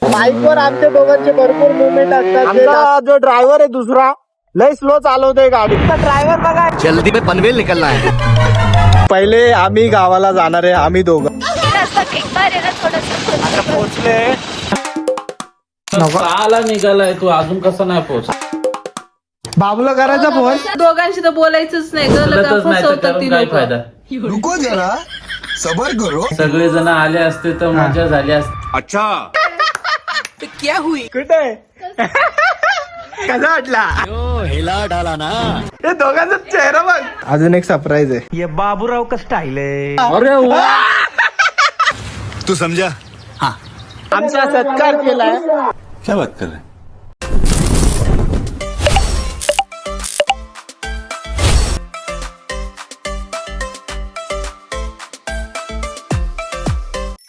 बाईकवर आमच्या दोघांचे भरपूर मुवमेंट असतात. आमचा जो ड्रायव्हर आहे दुसरा लय स्लो चालवतोय गाडी. ड्रायव्हर बघा जल्दी में पनवेल निकलना है. पहिले आम्ही गावाला जाणार आहे, आम्ही दोघं पोहोचले. आला निघालाय तू अजून कसं नाही पोहोच. बाबूला करायचा फोन. दोघांशी तर बोलायचंच नाही काय फायदा. रुको जरा सबर करो. सगळे जण आले असते तर मजा झाली असते. अच्छा कुठे कसा वाटला हिला डाला ना. हे दोघांचा चेहरा बघ. अजून एक सरप्राईज आहे. ये बाबूराव का स्टाईल आहे. अरे वा. तू समझा. हाँ आमचा सत्कार केलाय. क्या बात कर रहे हैं.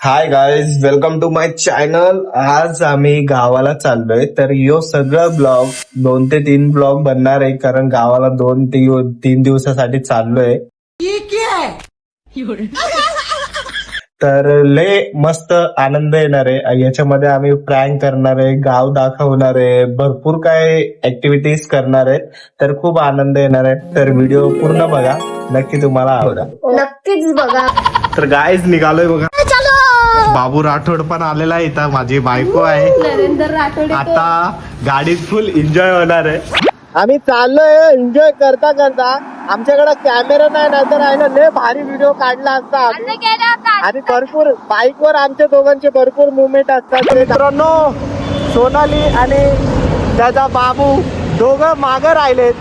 Hi guys, welcome to my channel. आज आम्ही गावाला चाललोय, तर यो सगळं ब्लॉग 2 ते 3 ब्लॉग बनणार आहे, कारण गावाला 2-3 दिवसासाठी चाललोय. तर लय मस्त आनंद येणार आहे याच्यामध्ये. आम्ही प्रँक करणार आहे, गाव दाखवणार आहे, भरपूर काय ऍक्टिव्हिटीज करणार आहे, तर खूप आनंद येणार आहे. तर व्हिडिओ पूर्ण बघा, नक्की तुम्हाला आवडा. नक्कीच बघा. तर गाईज निघालोय बघा. बाबू राठोड पण आलेला आहे, इथं माझी बायको आहे. नरेंद्र राठोड आता गाडीत फुल एन्जॉय होणार आहे. आम्ही चाललोय एन्जॉय करता करता. आमच्याकडे कॅमेरा नाही, नाहीतर आहे ना लय भारी व्हिडिओ काढला असता. आणि भरपूर बाईकवर आमच्या दोघांचे भरपूर मुवमेंट असतात. मित्रांनो, सोनाली आणि त्याचा बाबू दोघं मागं राहिलेत.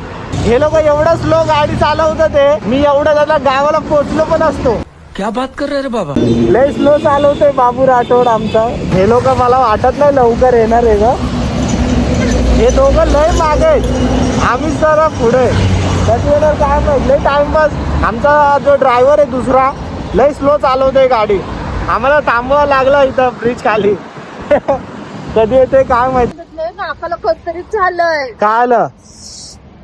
हे लोक एवढं स्लो गाडी चालवतात ते, मी एवढं त्याला गावाला पोहोचलो पण असतो. क्या बात कर रहे रे बाबा. लय स्लो चालवतोय बाबू राठोड आमचा. हे लोक मला वाटत नाही लवकर येणार आहे ग. हे दोघं लय मागे आहेत, आम्ही सर पुढे. कधी येणार काय माहित. लय टाइमपास. आमचा जो ड्रायव्हर आहे दुसरा लय स्लो चालवतोय गाडी. आम्हाला थांबवावं लागलं इथं ब्रिज खाली. कधी येते काय माहित. नाकाला कधीतरीच झालंय. काय आलं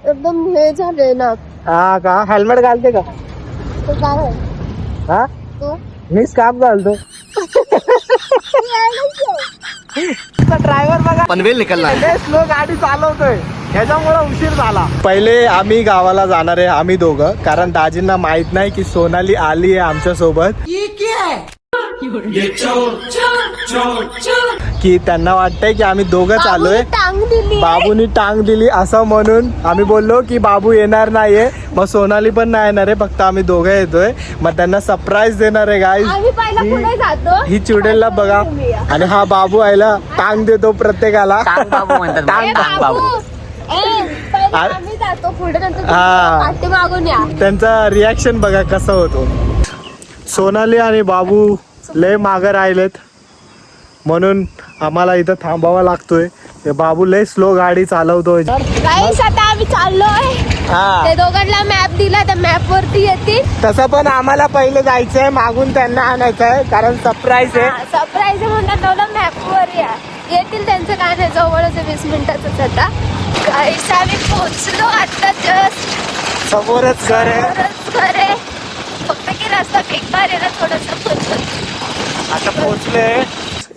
एकदम हे झालंय ना. हा का. हेल्मेट घालते का. तो काय आहे? हा तो मी स्कार्फ घालतो. ड्रायव्हर बघा पनवेल निकलना है. लय स्लो गाडी चालवतोय, ह्याच्यामुळे उशीर झाला. पहिले आम्ही गावाला जाणार आहे, आम्ही दोघं, कारण दाजींना माहित नाही की सोनाली आली आहे आमच्या सोबत. की त्यांना वाटतंय की आम्ही दोघं चाललोय. टांग दिली. बाबूनी टांग दिली असं म्हणून आम्ही बोललो की बाबू येणार नाहीये, मग सोनाली पण नाही येणार आहे, फक्त आम्ही दोघं येतोय. मग त्यांना सरप्राईज देणार आहे गाईज. आम्ही पहिला पुढे जातो. ही चिवडेलला बघा. आणि हा बाबू आयला टांग देतो प्रत्येकाला. बाबू. पहिला आम्ही जातो पुढे, नंतर हा. पाठी मागून या. त्यांचा रिॲक्शन बघा कसा होतो. सोनाली आणि बाबू लय मागं राहिलेत, म्हणून आम्हाला इथं थांबावा लागतोय. ते बाबू लय स्लो गाडी चालवतोय. गाईस, आता आम्ही चाललोय. ते दोघांना मॅप दिला, त्या मॅप वरती येतील. तसं पण आम्हाला पहिले जायचंय, मागून त्यांना आणायचंय, कारण सरप्राईज आहे. सरप्राईज म्हणतात तेवढं मॅप वर या. येतील, त्यांचं काय नाही, जवळच 20 मिनिटाचंच. आता गाईस आम्ही पोहोचलो आता. जस्ट समोरच घर आहे. घर आहे. फक्त की रस्ता बेकार आहे ना थोडासा. आता पोहोचले.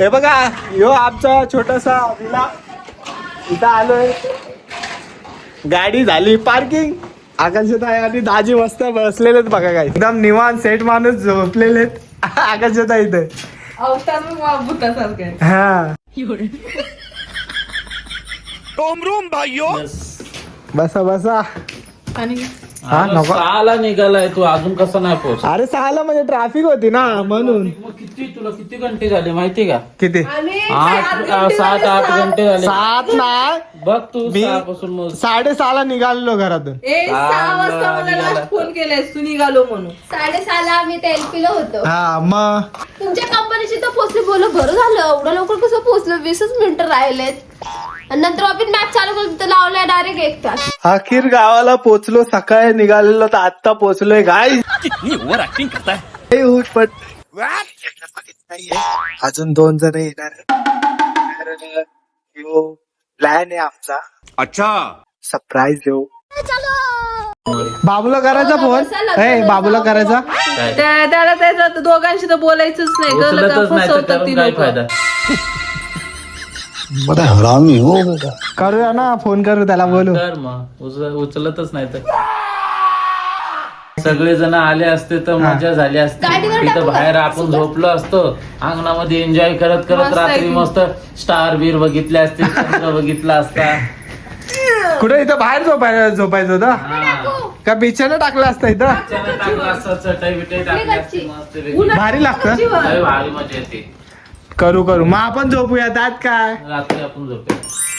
हे बघा, यो आमचा छोटासा विला. इथं आलोय. गाडी झाली पार्किंग. आकाशात आहे आणि दाजी मस्त बसलेलेत बघा. काय एकदम निवांत सेट माणूस झोपलेलेत. आकाशात आहे इथे. हा रोम भाइयों. बसा बसा. हा नको. आला निघालाय तू अजून कसं नाही पोहोच. अरे 6ला म्हणजे ट्रॅफिक होती ना, म्हणून. मग तुला किती घंटे झाले माहिती का. किती 7-8 घंटे झाले. 7 नाही बघ तू मी 6 मोज. 6:30ला निघालो घरातून. 6 वाजता मला लास्ट फोन केलायस तू निघालो म्हणून. 6:30 आम्ही ते एलपीला होतो. हा मग तुमच्या कंपनीची तर पोहोचले. बोलो बरं झालं, एवढं लवकर कसं पोहोचलं. 20च मिनिटं राहिलेत. आणि नंतर आपण मॅप चालू करून तर लावलाय डायरेक्ट 1 तास. अखेर गावाला पोहोचलो. सकाळी निघालेलो तर आता पोहोचलोय. गाय ओव्हर ऍक्टिंग करता है. पण अजून 2 जण येणार. प्लॅन आहे आमचा. अच्छा सरप्राईज देऊ. बाबूला करायचा फोन. बाबूला करायचा. त्याला त्याचं दोघांशी तर बोलायचंच नाही. उचलतच नाही तर करून काय फायदा. बड़ा हरामी हो बेटा. करूया ना, फोन करू त्याला, बोलू. तर मग उचलतच नाही तर सगळे जण आले असते तर मजा झाली असते. गाडीवर तिथं टाकू बाहेर का? आपण झोपलो असतो अंगणामध्ये एन्जॉय करत करत मस्त रात्री आहे. मस्त स्टार बीर बघितले असते, चंद्र बघितला असता. कुठे इथं बाहेर झोपायचं होतं हा. का बिछाना टाकलं असतं इथं? त्याच्यानं टाकलं असतं, चटई बिटई टाकली असती मस्त पैकी. भारी लागतं. लय भारी मजा येते. करू मग आपण झोपूया, त्यात काय. रात्री आपण झोपूया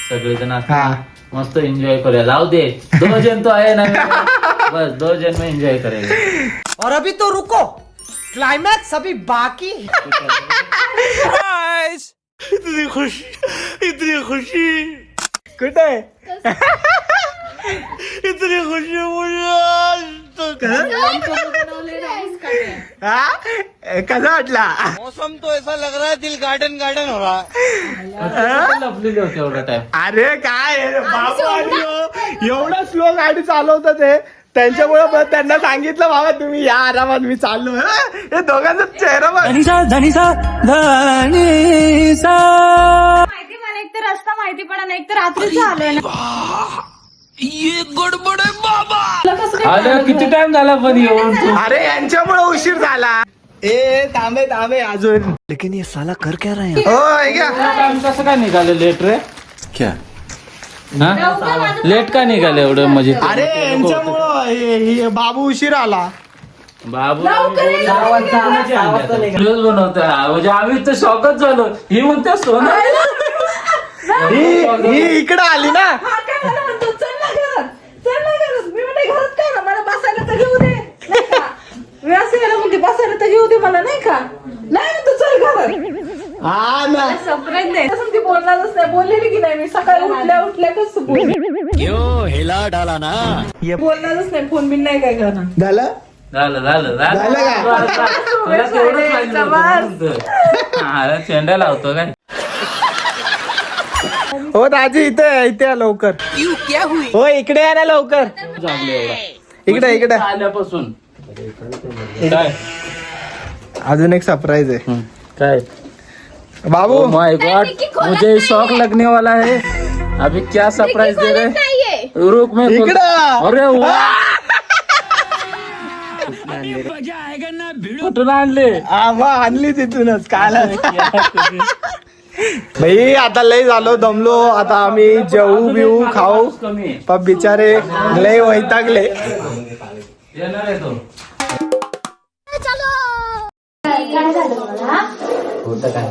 सगळेजण असतो. हा. मस्त एन्जॉय करूया. जाऊ दे 2 जण तो आहे ना, बस 2 जण में एन्जॉय करेगा. और अभी तो रुको, क्लाइमैक्स अभी बाकी. इतनी खुशी कुठे इतनी खुशी मुझे आज तक. हा? कसा वाटला? मौसम तो ऐसा लग रहा है दिल गार्डन गार्डन हो रहा है. लपलेले होते एवढा टाइम. अरे काय आहे रे, बाबू आणि एवढं स्लो गाडी चालवतात ते. त्यांच्यामुळे पण त्यांना सांगितलं बाबा तुम्ही या आरामात, मी चाललो. हे दोघांचा चेहरा बघ. माहिती मला, एक तर रस्ता माहिती पडा नाही, एक तर रात्रीच आलोय ना. अरे किती टाइम झाला पण येऊन तू. अरे यांच्यामुळे उशीर झाला. ए थांबे अजून. लेकिन ये साला कर क्या रहे हैं? हो हे घ्या. टाइम कसं काय निघाले लेट रे? क्या? हा? लेट का निघाले एवढं म्हणजे? अरे यांच्यामुळं हे बाबू उशीर आला. बाबू व्हिडिओज बनवतोय हा. म्हणजे आम्ही तर शॉकच झालो. ही म्हणते सोनं. ही इकडे आली ना. हा काय मला म्हणतो, चल ना घरात, चल ना घरात. मी म्हणते घरात काय ना, मला बसायला तर घेऊ दे, नाही का. मी असं याला म्हणते बसायला तर घेऊ दे मला, नाही का. नाही म्हणतो चल घरात. हा ना. सरप्राईज नाही असं ती बोलणारच नाही. बोललेली की नाही मी सकाळी उठल्या कसं बोलणारच नाही. फोन बिन नाही काय करणार. झालं झालं झालं का? तुला तेवढंच पाहिजे होतं. हा, चेंडा लावतो काय. हो दाजी इथे या लवकर. हो इकडे या ना लवकर. चांगलं एवढा इकडे आल्यापासून काय अजून एक सरप्राईज आहे. काय बाबू. Oh my God, मुझे शौक लगने वाला है. अभी क्या सरप्राइज दे रहे नाहीये. रुक मैं इकडं. अरे वाह. कुठून आणले? मग आणली तिथूनच काल. भाई आता लय झालो, दमलो. आता आम्ही जेवू बिवू खाऊ. कमी पण बिचारे लय वैतागले. येणार आहे तो. काय झालं मला? होतं काय?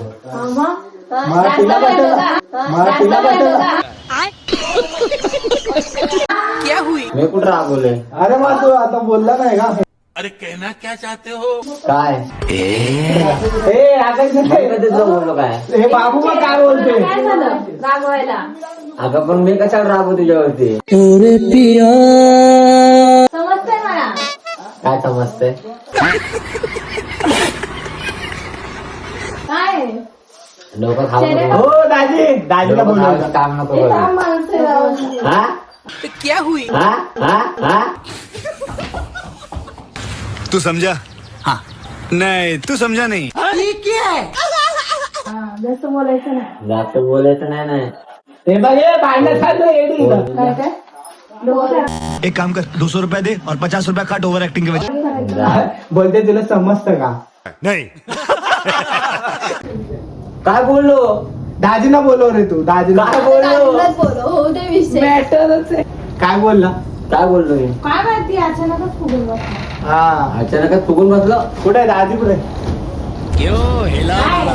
तिला मी कुठं रागवले? अरे मग तू आता बोलला नाही का? अरे कहना क्या चाहते हो? काय बोललो काय? हे बाबू मग काय बोलते? काय झालं रागवायला? अगं पण मी कशाला रागू तुझ्यावरती? समजतंय मला. काय समजते? काय डोकं खाऊ नको. हो दाजीला डोकं बोलवलं. खायचं काम नको करू. हा? क्या हुई? हा? तू समझा? हाँ. नहीं तू समझा नहीं. ये क्या है? जास्त बोलायचं नाही. जास्त बोलायचं नाही. हे बघ हे भांडण चालू आहे येडी इथं. काय डोकं एक काम कर 200 रुपए दे और 50 रुपया काट ओवर एक्टिंग के वजह. बोलते तुला समजतं का? नहीं. काय बोललो? दाजीला बोलव रे तू. दाजीला काय बोललो? बोलो हो दे विषय. मॅटरच आहे. काय बोलला? काय बोललो मी? काय माहिती अचानकच फुगून बसला. हा अचानकच फुगून बसलो. कुठे आहे दाजी? कुठे?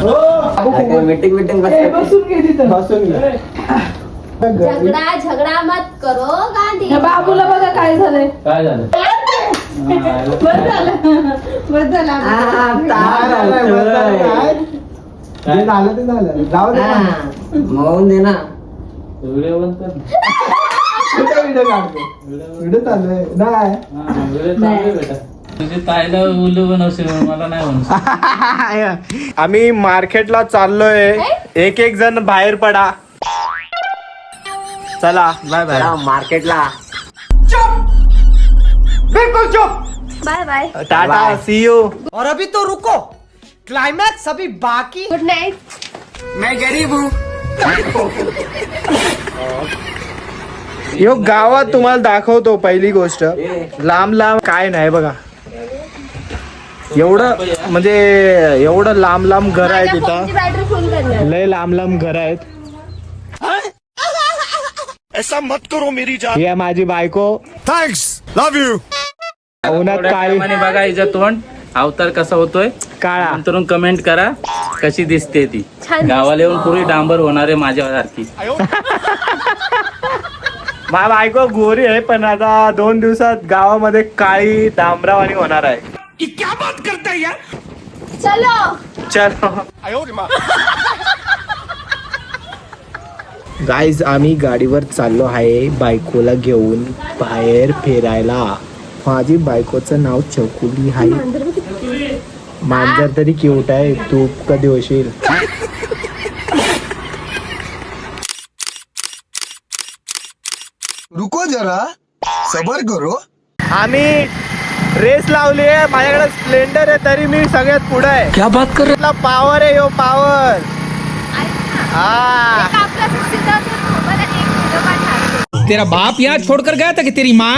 हो मीटिंग बसून घे तिथं. बसून घे. झगडा मत करो गांधी. ह्या बाबूला बघा काय झालंय. काय झालं? बस झालं. जे झालं ते झालं. जाऊ दे ना. मग दे ना. व्हिडिओ बंद कर. कुठे व्हिडिओ काढतो? व्हिडिओ चालू आहे. नाही व्हिडिओ चालू आहे बेटा. तुझी ताईला उल्लू बनवशील मला नाही म्हणू. आम्ही मार्केटला चाललोय. एक जण बाहेर पडा. चला बाय बाय. मार्केटला बिलकुल चुप. Bye bye. Tata see you. और अभी तो रुको, क्लाइमैक्स अभी बाकी. Good night. मैं गरीब हूँ यो गावात तुम्हाला दाखवतो पहिली गोष्ट, लांब लांब काय नाही बघा, एवढं म्हणजे एवढं लांब लांब घर आहेत इथं, बॅटरी फुल करणार. लय लांब लांब घर आहेत. ऐसा मत करो मेरी जान. ही आहे माझी बायको, थँक्स, लव यू. उन्हात काळी आणि बघा हिचं तोंड अवतार कसा होतोय काळा. नंतर कमेंट करा कशी दिसते ती. छान गावाला येऊन पुरी डांबर होणार आहे माझ्यासारखी. माझी बायको गोरी आहे पण आता 2 दिवसात गावामध्ये काळी डांबरावानी होणार आहे. क्या बात करता है यार. चलो चलो गाईज, आम्ही गाडीवर चाललो आहे बायकोला घेऊन बाहेर फिरायला. माझी बायकोचं नाव चकुली आहे. मांजर तरी क्यूट आहे, तू कधी होशील. रुको जरा, सबर करो. आम्ही रेस लावली आहे, माझ्याकडे स्प्लेंडर आहे तरी मी सगळ्यात पुढे आहे. क्या बात कर रहे पॉवर आहे, यो पॉवर. हा आपला 60,000 मला एक व्हिडिओ पाठवा. तेरा बाप यहाँ छोड़कर गया था कि तेरी माँ.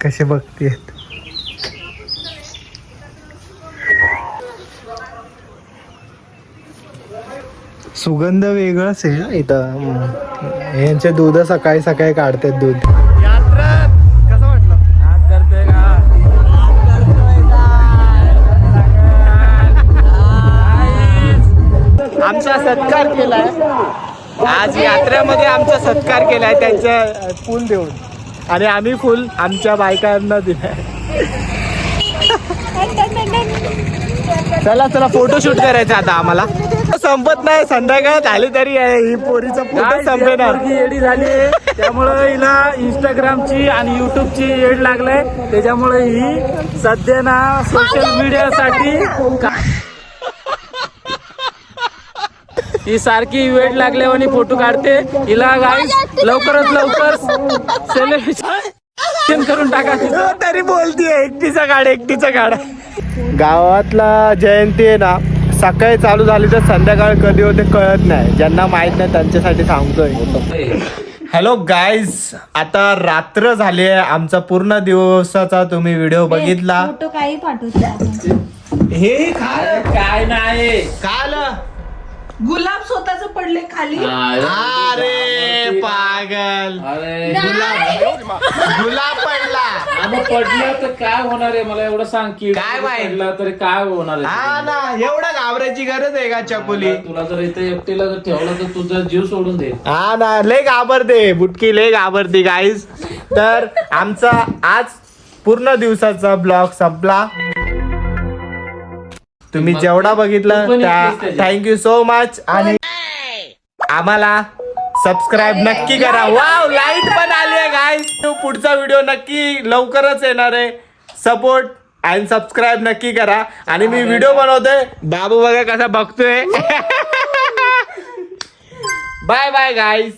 कसे बघते सुगंध वेगळाच आहे ना इथं. यांचे दूध सकाळी सकाळी काढतात दूध. यात्रा कसं वाटलं? करतोय का आमचा सत्कार केलाय आज यात्रेमध्ये, आमचा सत्कार केलाय त्यांच्या फुल देऊन, आणि आम्ही फुल आमच्या बायकांना दिलाय. चला चला फोटोशूट करायचं आता आम्हाला. संपत नाही, संध्याकाळ झाली तरी ही पोरीचा फोटो संपेना. येडी झाली त्यामुळं हिला इंस्टाग्रामची आणि युट्यूबची येड लागलाय. त्याच्यामुळे ही सध्या ना सोशल मीडियासाठी ही सारखी वेळ लागल्यावर फोटो काढते. हिला गाईस लवकरात लवकर सेलिब्रेशन करून टाका. तरी बोलतीये एकटीचा काढा. गावातला जयंती आहे ना, सकाळी चालू झाली तर संध्याकाळ कधी होते कळत नाही. ज्यांना माहित नाही त्यांच्यासाठी सांगतोय. हॅलो गाईज, आता रात्र झाली आहे. आमचा पूर्ण दिवसाचा तुम्ही व्हिडिओ बघितला. फोटो काही पाठवतो. हे काय नाही काल गुलाब स्वतःच पडले खाली. अरे पागल, अरे गुलाब पडला. आम्ही पडलं तर काय होणार आहे मला एवढं सांग की काय माहित? पडलं तरी काय होणार हा आहे. ना, एवढं घाबरायची गरज आहे का चकुली? तुला जर इथे एकटीला जर ठेवलं तर तुझा जीव सोडून दे. हा ना, लय घाबरते बुटकी, लय घाबरती गाईज. तर आमचा आज पूर्ण दिवसाचा ब्लॉग संपला. तुम्ही जेवढा बघितला त्या थँक्यू सो मच. आणि आम्हाला सबस्क्राईब नक्की करा. वाव, लाईट पण आली आहे गाईज. पुढचा व्हिडिओ नक्की लवकरच येणार आहे. सपोर्ट आणि सबस्क्राईब नक्की करा. आणि मी व्हिडिओ बनवतोय, बाबू बघा कसा बघतोय. Bye bye guys.